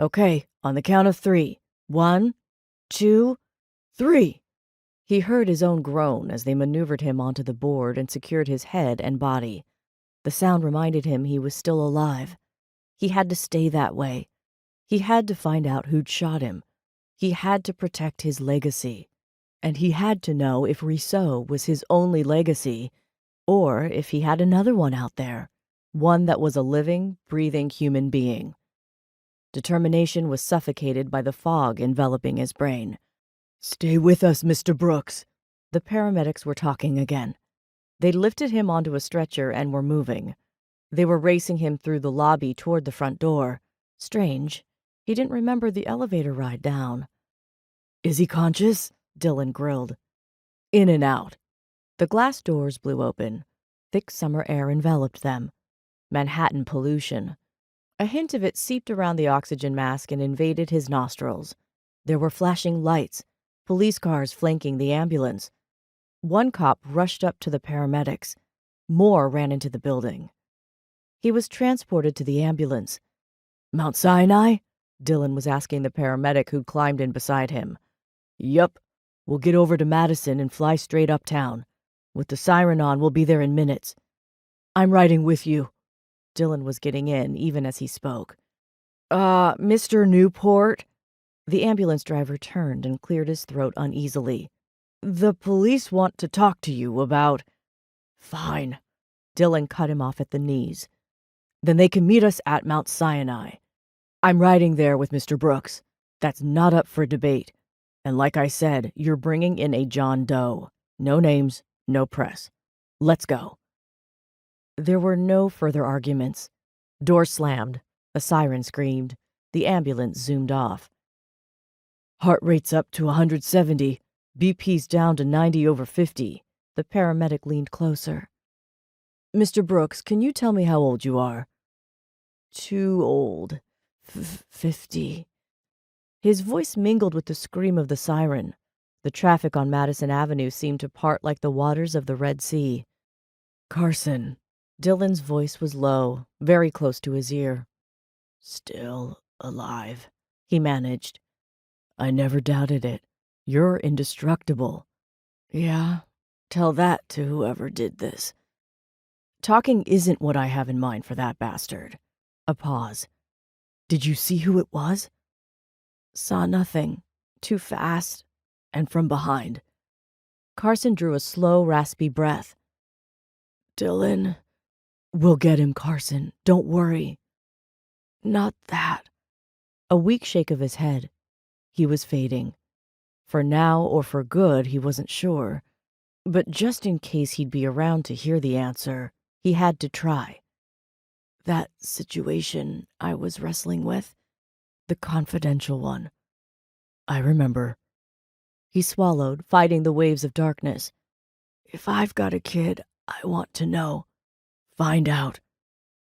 Okay, on the count of 3. 1, 2, 3. He heard his own groan as they maneuvered him onto the board and secured his head and body. The sound reminded him he was still alive. He had to stay that way. He had to find out who'd shot him. He had to protect his legacy. And he had to know if Rousseau was his only legacy, or if he had another one out there, one that was a living, breathing human being. Determination was suffocated by the fog enveloping his brain. "Stay with us, Mr. Brooks." The paramedics were talking again. They'd lifted him onto a stretcher and were moving. They were racing him through the lobby toward the front door. Strange, he didn't remember the elevator ride down. "Is he conscious?" Dylan grilled. "In and out." The glass doors blew open. Thick summer air enveloped them. Manhattan pollution. A hint of it seeped around the oxygen mask and invaded his nostrils. There were flashing lights, police cars flanking the ambulance. One cop rushed up to the paramedics. More ran into the building. He was transported to the ambulance. "Mount Sinai?" Dylan was asking the paramedic who'd climbed in beside him. "Yup. We'll get over to Madison and fly straight uptown. With the siren on, we'll be there in minutes. I'm riding with you." Dylan was getting in even as he spoke. Mr. Newport?" The ambulance driver turned and cleared his throat uneasily. "The police want to talk to you about—" "Fine." Dylan cut him off at the knees. "Then they can meet us at Mount Sinai. I'm riding there with Mr. Brooks. That's not up for debate. And like I said, you're bringing in a John Doe. No names, no press. Let's go." There were no further arguments. Door slammed. A siren screamed. The ambulance zoomed off. "Heart rate's up to 170. BP's down to 90/50. The paramedic leaned closer. "Mr. Brooks, can you tell me how old you are?" "Too old. 50. His voice mingled with the scream of the siren. The traffic on Madison Avenue seemed to part like the waters of the Red Sea. "Carson." Dylan's voice was low, very close to his ear. "Still alive," he managed. "I never doubted it. You're indestructible." "Yeah, tell that to whoever did this." "Talking isn't what I have in mind for that bastard." A pause. "Did you see who it was?" "Saw nothing. Too fast. And from behind." Carson drew a slow, raspy breath. "Dylan." "We'll get him, Carson. Don't worry." "Not that." A weak shake of his head. He was fading. For now or for good, he wasn't sure. But just in case he'd be around to hear the answer, he had to try. "That situation I was wrestling with, the confidential one. I remember." He swallowed, fighting the waves of darkness. "If I've got a kid, I want to know. Find out.